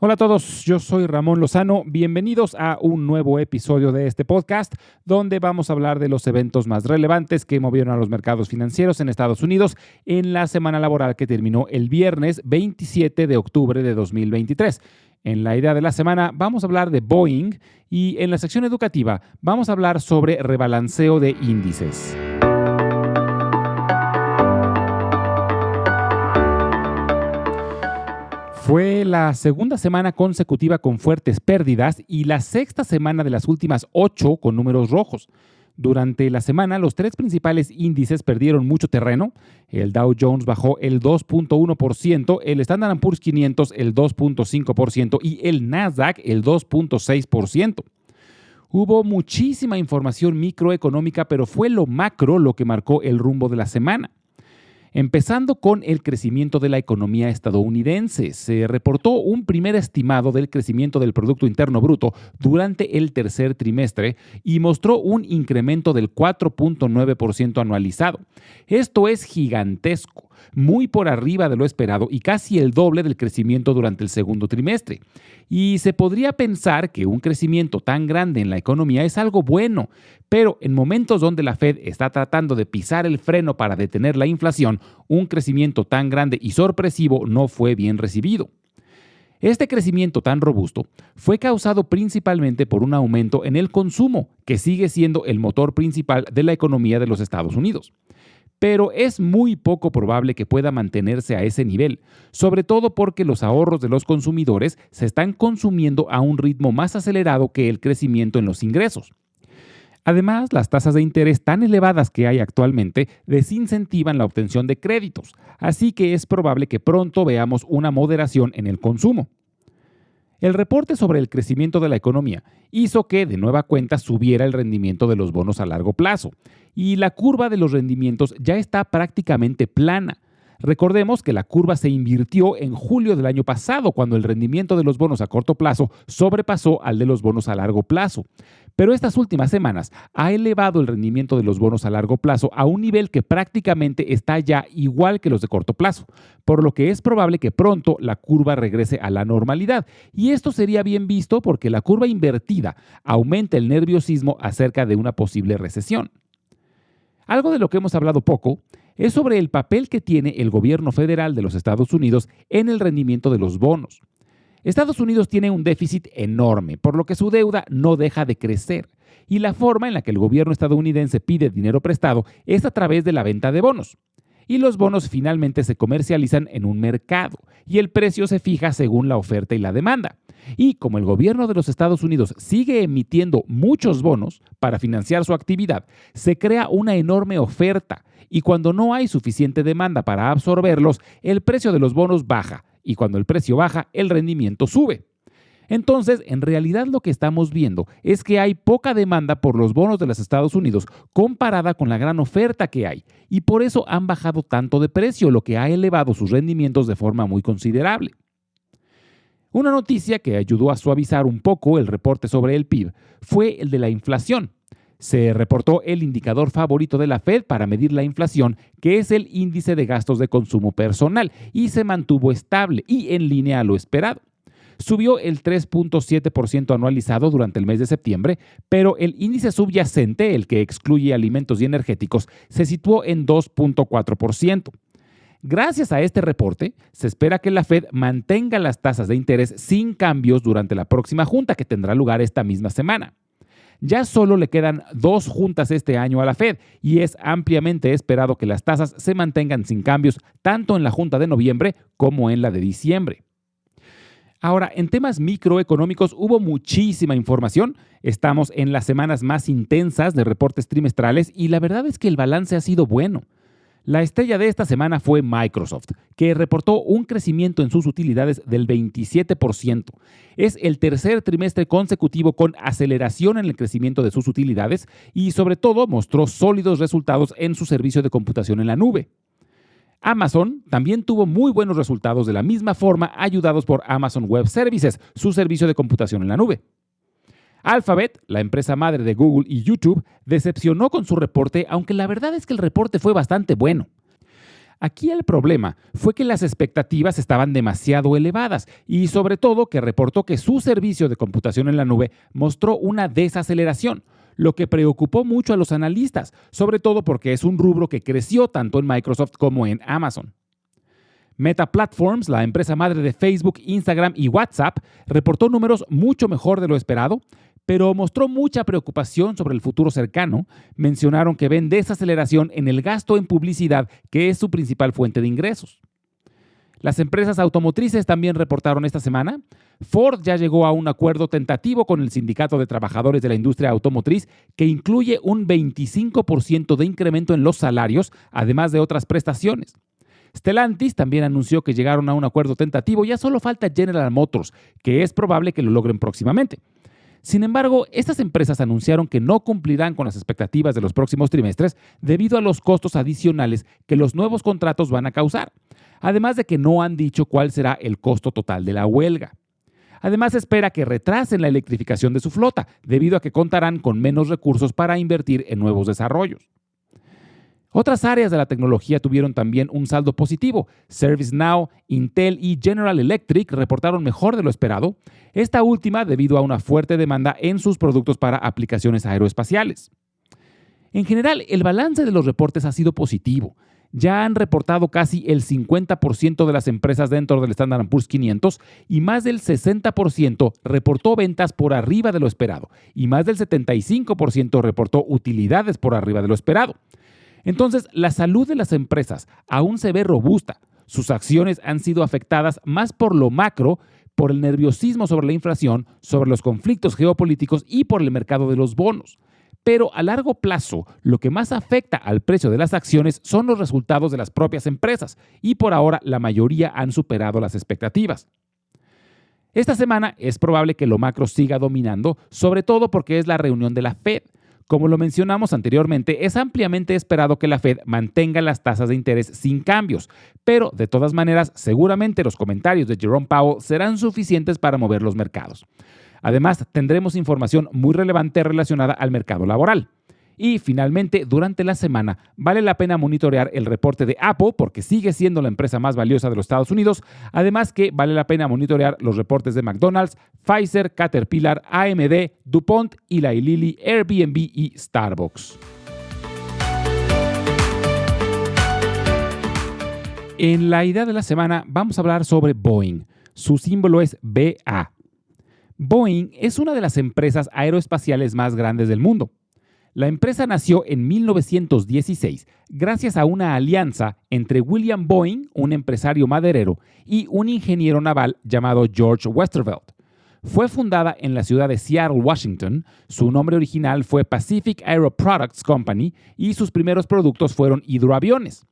Hola a todos, yo soy Ramón Lozano. Bienvenidos a un nuevo episodio de este podcast donde vamos a hablar de los eventos más relevantes que movieron a los mercados financieros en Estados Unidos en la semana laboral que terminó el viernes 27 de octubre de 2023. En la idea de la semana vamos a hablar de Boeing y en la sección educativa vamos a hablar sobre rebalanceo de índices. Fue la segunda semana consecutiva con fuertes pérdidas y la sexta semana de las últimas 8 con números rojos. Durante la semana, los tres principales índices perdieron mucho terreno. El Dow Jones bajó el 2.1%, el Standard & Poor's 500 el 2.5% y el Nasdaq el 2.6%. Hubo muchísima información microeconómica, pero fue lo macro lo que marcó el rumbo de la semana. Empezando con el crecimiento de la economía estadounidense, se reportó un primer estimado del crecimiento del Producto Interno Bruto durante el tercer trimestre y mostró un incremento del 4.9% anualizado. Esto es gigantesco, muy por arriba de lo esperado y casi el doble del crecimiento durante el segundo trimestre. Y se podría pensar que un crecimiento tan grande en la economía es algo bueno, pero en momentos donde la Fed está tratando de pisar el freno para detener la inflación, un crecimiento tan grande y sorpresivo no fue bien recibido. Este crecimiento tan robusto fue causado principalmente por un aumento en el consumo, que sigue siendo el motor principal de la economía de los Estados Unidos. Pero es muy poco probable que pueda mantenerse a ese nivel, sobre todo porque los ahorros de los consumidores se están consumiendo a un ritmo más acelerado que el crecimiento en los ingresos. Además, las tasas de interés tan elevadas que hay actualmente desincentivan la obtención de créditos, así que es probable que pronto veamos una moderación en el consumo. El reporte sobre el crecimiento de la economía hizo que de nueva cuenta subiera el rendimiento de los bonos a largo plazo, y la curva de los rendimientos ya está prácticamente plana. Recordemos que la curva se invirtió en julio del año pasado, cuando el rendimiento de los bonos a corto plazo sobrepasó al de los bonos a largo plazo. Pero estas últimas semanas ha elevado el rendimiento de los bonos a largo plazo a un nivel que prácticamente está ya igual que los de corto plazo, por lo que es probable que pronto la curva regrese a la normalidad. Y esto sería bien visto porque la curva invertida aumenta el nerviosismo acerca de una posible recesión. Algo de lo que hemos hablado poco es sobre el papel que tiene el gobierno federal de los Estados Unidos en el rendimiento de los bonos. Estados Unidos tiene un déficit enorme, por lo que su deuda no deja de crecer, y la forma en la que el gobierno estadounidense pide dinero prestado es a través de la venta de bonos. Y los bonos finalmente se comercializan en un mercado, y el precio se fija según la oferta y la demanda. Y como el gobierno de los Estados Unidos sigue emitiendo muchos bonos para financiar su actividad, se crea una enorme oferta, y cuando no hay suficiente demanda para absorberlos, el precio de los bonos baja, y cuando el precio baja, el rendimiento sube. Entonces, en realidad lo que estamos viendo es que hay poca demanda por los bonos de los Estados Unidos comparada con la gran oferta que hay, y por eso han bajado tanto de precio, lo que ha elevado sus rendimientos de forma muy considerable. Una noticia que ayudó a suavizar un poco el reporte sobre el PIB fue el de la inflación. Se reportó el indicador favorito de la Fed para medir la inflación, que es el índice de gastos de consumo personal, y se mantuvo estable y en línea a lo esperado. Subió el 3.7% anualizado durante el mes de septiembre, pero el índice subyacente, el que excluye alimentos y energéticos, se situó en 2.4%. Gracias a este reporte, se espera que la Fed mantenga las tasas de interés sin cambios durante la próxima junta, que tendrá lugar esta misma semana. Ya solo le quedan 2 juntas este año a la Fed y es ampliamente esperado que las tasas se mantengan sin cambios tanto en la junta de noviembre como en la de diciembre. Ahora, en temas microeconómicos hubo muchísima información. Estamos en las semanas más intensas de reportes trimestrales y la verdad es que el balance ha sido bueno. La estrella de esta semana fue Microsoft, que reportó un crecimiento en sus utilidades del 27%. Es el tercer trimestre consecutivo con aceleración en el crecimiento de sus utilidades y sobre todo mostró sólidos resultados en su servicio de computación en la nube. Amazon también tuvo muy buenos resultados de la misma forma, ayudados por Amazon Web Services, su servicio de computación en la nube. Alphabet, la empresa madre de Google y YouTube, decepcionó con su reporte, aunque la verdad es que el reporte fue bastante bueno. Aquí el problema fue que las expectativas estaban demasiado elevadas y sobre todo que reportó que su servicio de computación en la nube mostró una desaceleración, lo que preocupó mucho a los analistas, sobre todo porque es un rubro que creció tanto en Microsoft como en Amazon. Meta Platforms, la empresa madre de Facebook, Instagram y WhatsApp, reportó números mucho mejor de lo esperado, pero mostró mucha preocupación sobre el futuro cercano. Mencionaron que ven desaceleración en el gasto en publicidad, que es su principal fuente de ingresos. Las empresas automotrices también reportaron esta semana. Ford ya llegó a un acuerdo tentativo con el Sindicato de Trabajadores de la Industria Automotriz que incluye un 25% de incremento en los salarios, además de otras prestaciones. Stellantis también anunció que llegaron a un acuerdo tentativo. Ya solo falta General Motors, que es probable que lo logren próximamente. Sin embargo, estas empresas anunciaron que no cumplirán con las expectativas de los próximos trimestres debido a los costos adicionales que los nuevos contratos van a causar, además de que no han dicho cuál será el costo total de la huelga. Además, se espera que retrasen la electrificación de su flota, debido a que contarán con menos recursos para invertir en nuevos desarrollos. Otras áreas de la tecnología tuvieron también un saldo positivo. ServiceNow, Intel y General Electric reportaron mejor de lo esperado, esta última debido a una fuerte demanda en sus productos para aplicaciones aeroespaciales. En general, el balance de los reportes ha sido positivo. Ya han reportado casi el 50% de las empresas dentro del Standard & Poor's 500 y más del 60% reportó ventas por arriba de lo esperado y más del 75% reportó utilidades por arriba de lo esperado. Entonces, la salud de las empresas aún se ve robusta. Sus acciones han sido afectadas más por lo macro, por el nerviosismo sobre la inflación, sobre los conflictos geopolíticos y por el mercado de los bonos. Pero a largo plazo, lo que más afecta al precio de las acciones son los resultados de las propias empresas y por ahora la mayoría han superado las expectativas. Esta semana es probable que lo macro siga dominando, sobre todo porque es la reunión de la Fed. Como lo mencionamos anteriormente, es ampliamente esperado que la Fed mantenga las tasas de interés sin cambios, pero de todas maneras, seguramente los comentarios de Jerome Powell serán suficientes para mover los mercados. Además, tendremos información muy relevante relacionada al mercado laboral. Y finalmente, durante la semana, vale la pena monitorear el reporte de Apple porque sigue siendo la empresa más valiosa de los Estados Unidos. Además que vale la pena monitorear los reportes de McDonald's, Pfizer, Caterpillar, AMD, DuPont, Eli Lilly, Airbnb y Starbucks. En la idea de la semana vamos a hablar sobre Boeing. Su símbolo es BA. Boeing es una de las empresas aeroespaciales más grandes del mundo. La empresa nació en 1916 gracias a una alianza entre William Boeing, un empresario maderero, y un ingeniero naval llamado George Westervelt. Fue fundada en la ciudad de Seattle, Washington. Su nombre original fue Pacific Aero Products Company y sus primeros productos fueron hidroaviones.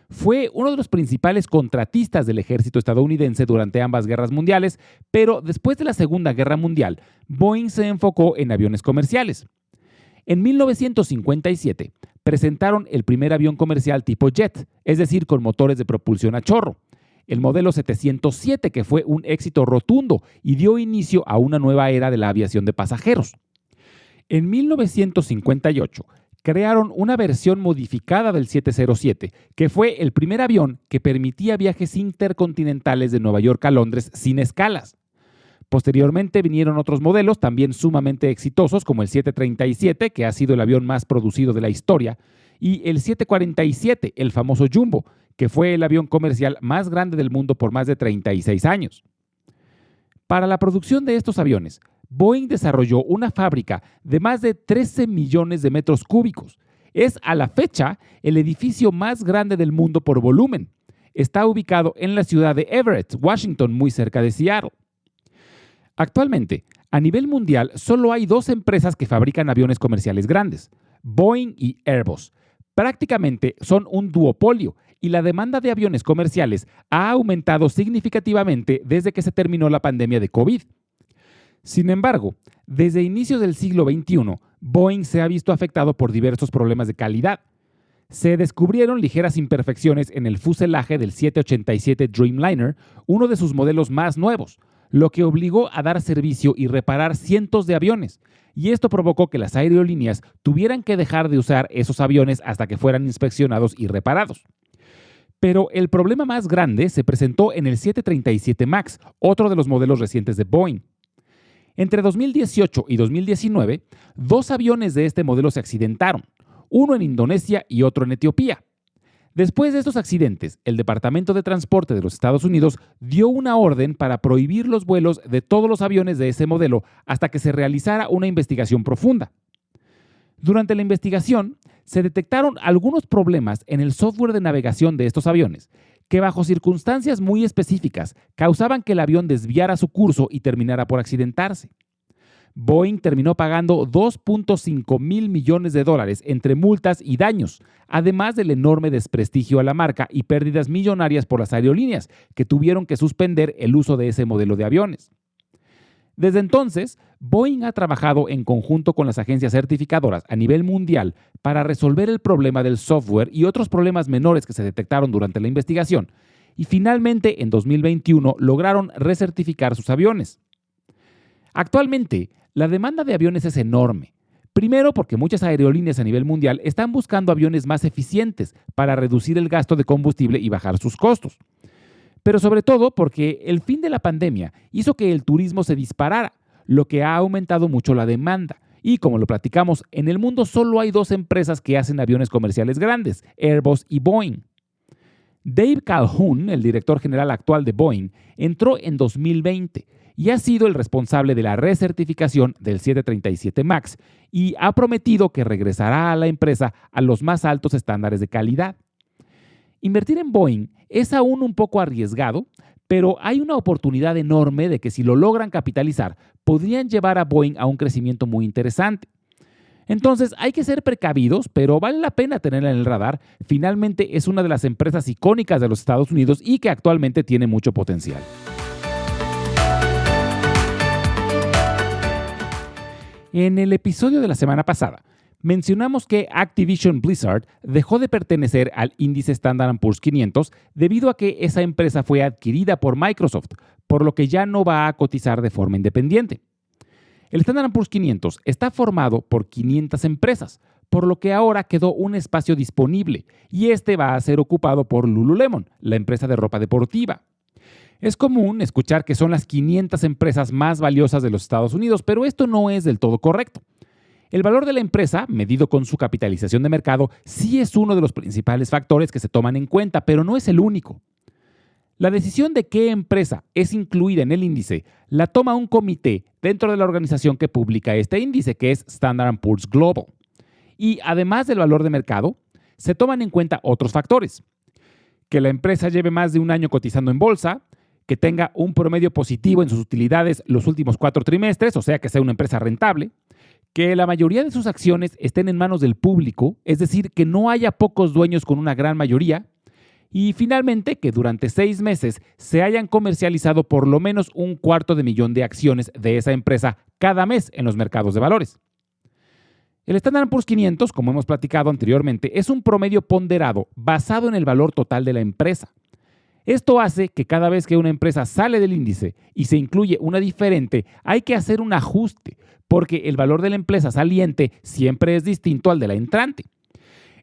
Fue uno de los principales contratistas del ejército estadounidense durante ambas guerras mundiales, pero después de la Segunda Guerra Mundial, Boeing se enfocó en aviones comerciales. En 1957 presentaron el primer avión comercial tipo jet, es decir, con motores de propulsión a chorro, el modelo 707, que fue un éxito rotundo y dio inicio a una nueva era de la aviación de pasajeros. En 1958 crearon una versión modificada del 707, que fue el primer avión que permitía viajes intercontinentales de Nueva York a Londres sin escalas. Posteriormente vinieron otros modelos también sumamente exitosos como el 737, que ha sido el avión más producido de la historia, y el 747, el famoso Jumbo, que fue el avión comercial más grande del mundo por más de 36 años. Para la producción de estos aviones, Boeing desarrolló una fábrica de más de 13 millones de metros cúbicos. Es a la fecha el edificio más grande del mundo por volumen. Está ubicado en la ciudad de Everett, Washington, muy cerca de Seattle. Actualmente, a nivel mundial, solo hay dos empresas que fabrican aviones comerciales grandes, Boeing y Airbus. Prácticamente son un duopolio y la demanda de aviones comerciales ha aumentado significativamente desde que se terminó la pandemia de COVID. Sin embargo, desde inicios del siglo XXI, Boeing se ha visto afectado por diversos problemas de calidad. Se descubrieron ligeras imperfecciones en el fuselaje del 787 Dreamliner, uno de sus modelos más nuevos, lo que obligó a dar servicio y reparar cientos de aviones, y esto provocó que las aerolíneas tuvieran que dejar de usar esos aviones hasta que fueran inspeccionados y reparados. Pero el problema más grande se presentó en el 737 MAX, otro de los modelos recientes de Boeing. Entre 2018 y 2019, dos aviones de este modelo se accidentaron, uno en Indonesia y otro en Etiopía. Después de estos accidentes, el Departamento de Transporte de los Estados Unidos dio una orden para prohibir los vuelos de todos los aviones de ese modelo hasta que se realizara una investigación profunda. Durante la investigación, se detectaron algunos problemas en el software de navegación de estos aviones, que bajo circunstancias muy específicas causaban que el avión desviara su curso y terminara por accidentarse. Boeing terminó pagando $2.5 mil millones entre multas y daños, además del enorme desprestigio a la marca y pérdidas millonarias por las aerolíneas, que tuvieron que suspender el uso de ese modelo de aviones. Desde entonces, Boeing ha trabajado en conjunto con las agencias certificadoras a nivel mundial para resolver el problema del software y otros problemas menores que se detectaron durante la investigación, y finalmente en 2021 lograron recertificar sus aviones. Actualmente, la demanda de aviones es enorme. Primero, porque muchas aerolíneas a nivel mundial están buscando aviones más eficientes para reducir el gasto de combustible y bajar sus costos. Pero sobre todo porque el fin de la pandemia hizo que el turismo se disparara, lo que ha aumentado mucho la demanda. Y como lo platicamos, en el mundo solo hay dos empresas que hacen aviones comerciales grandes, Airbus y Boeing. Dave Calhoun, el director general actual de Boeing, entró en 2020 y ha sido el responsable de la recertificación del 737 MAX y ha prometido que regresará a la empresa a los más altos estándares de calidad. Invertir en Boeing es aún un poco arriesgado, pero hay una oportunidad enorme de que si lo logran capitalizar, podrían llevar a Boeing a un crecimiento muy interesante. Entonces hay que ser precavidos, pero vale la pena tenerla en el radar. Finalmente es una de las empresas icónicas de los Estados Unidos y que actualmente tiene mucho potencial. En el episodio de la semana pasada, mencionamos que Activision Blizzard dejó de pertenecer al índice Standard & Poor's 500 debido a que esa empresa fue adquirida por Microsoft, por lo que ya no va a cotizar de forma independiente. El Standard & Poor's 500 está formado por 500 empresas, por lo que ahora quedó un espacio disponible y este va a ser ocupado por Lululemon, la empresa de ropa deportiva. Es común escuchar que son las 500 empresas más valiosas de los Estados Unidos, pero esto no es del todo correcto. El valor de la empresa, medido con su capitalización de mercado, sí es uno de los principales factores que se toman en cuenta, pero no es el único. La decisión de qué empresa es incluida en el índice la toma un comité dentro de la organización que publica este índice, que es Standard & Poor's Global. Y además del valor de mercado, se toman en cuenta otros factores. Que la empresa lleve más de un año cotizando en bolsa, que tenga un promedio positivo en sus utilidades los últimos 4 trimestres, o sea que sea una empresa rentable, que la mayoría de sus acciones estén en manos del público, es decir, que no haya pocos dueños con una gran mayoría, y finalmente que durante 6 meses se hayan comercializado por lo menos 250,000 de acciones de esa empresa cada mes en los mercados de valores. El Standard & Poor's 500, como hemos platicado anteriormente, es un promedio ponderado basado en el valor total de la empresa. Esto hace que cada vez que una empresa sale del índice y se incluye una diferente, hay que hacer un ajuste, porque el valor de la empresa saliente siempre es distinto al de la entrante.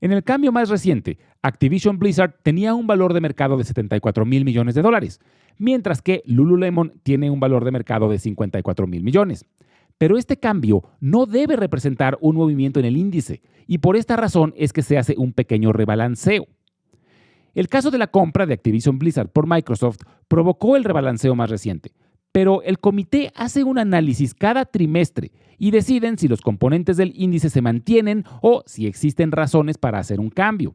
En el cambio más reciente, Activision Blizzard tenía un valor de mercado de $74 mil millones, mientras que Lululemon tiene un valor de mercado de $54 mil millones. Pero este cambio no debe representar un movimiento en el índice, y por esta razón es que se hace un pequeño rebalanceo. El caso de la compra de Activision Blizzard por Microsoft provocó el rebalanceo más reciente, pero el comité hace un análisis cada trimestre y deciden si los componentes del índice se mantienen o si existen razones para hacer un cambio.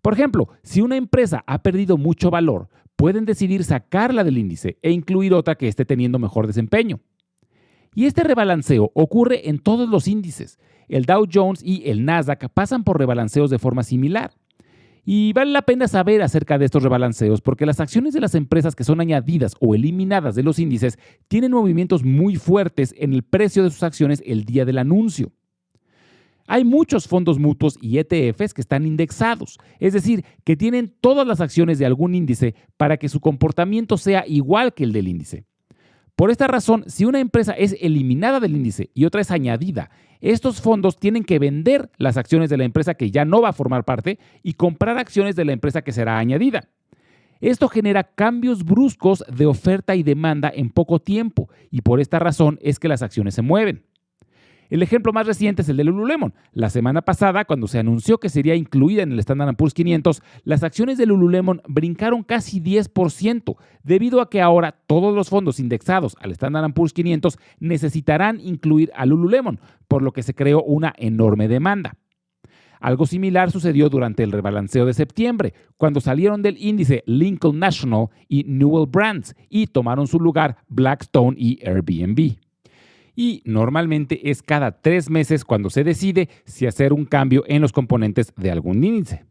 Por ejemplo, si una empresa ha perdido mucho valor, pueden decidir sacarla del índice e incluir otra que esté teniendo mejor desempeño. Y este rebalanceo ocurre en todos los índices. El Dow Jones y el Nasdaq pasan por rebalanceos de forma similar. Y vale la pena saber acerca de estos rebalanceos porque las acciones de las empresas que son añadidas o eliminadas de los índices tienen movimientos muy fuertes en el precio de sus acciones el día del anuncio. Hay muchos fondos mutuos y ETFs que están indexados, es decir, que tienen todas las acciones de algún índice para que su comportamiento sea igual que el del índice. Por esta razón, si una empresa es eliminada del índice y otra es añadida, Estos fondos tienen que vender las acciones de la empresa que ya no va a formar parte y comprar acciones de la empresa que será añadida. Esto genera cambios bruscos de oferta y demanda en poco tiempo y por esta razón es que las acciones se mueven. El ejemplo más reciente es el de Lululemon. La semana pasada, cuando se anunció que sería incluida en el Standard & Poor's 500, las acciones de Lululemon brincaron casi 10%, debido a que ahora todos los fondos indexados al Standard & Poor's 500 necesitarán incluir a Lululemon, por lo que se creó una enorme demanda. Algo similar sucedió durante el rebalanceo de septiembre, cuando salieron del índice Lincoln National y Newell Brands y tomaron su lugar Blackstone y Airbnb. Y normalmente es cada 3 meses cuando se decide si hacer un cambio en los componentes de algún índice.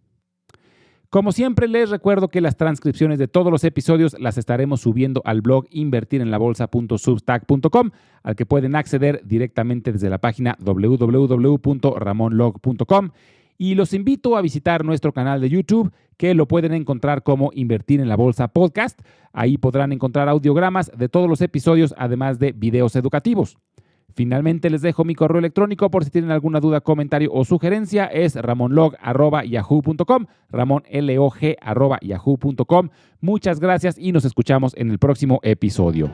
Como siempre, les recuerdo que las transcripciones de todos los episodios las estaremos subiendo al blog invertirenlabolsa.substack.com, al que pueden acceder directamente desde la página www.ramonlog.com. Y los invito a visitar nuestro canal de YouTube, que lo pueden encontrar como Invertir en la Bolsa Podcast. Ahí podrán encontrar audiogramas de todos los episodios, además de videos educativos. Finalmente les dejo mi correo electrónico por si tienen alguna duda, comentario o sugerencia. Es ramonlog@yahoo.com, ramonlog@yahoo.com. Muchas gracias y nos escuchamos en el próximo episodio.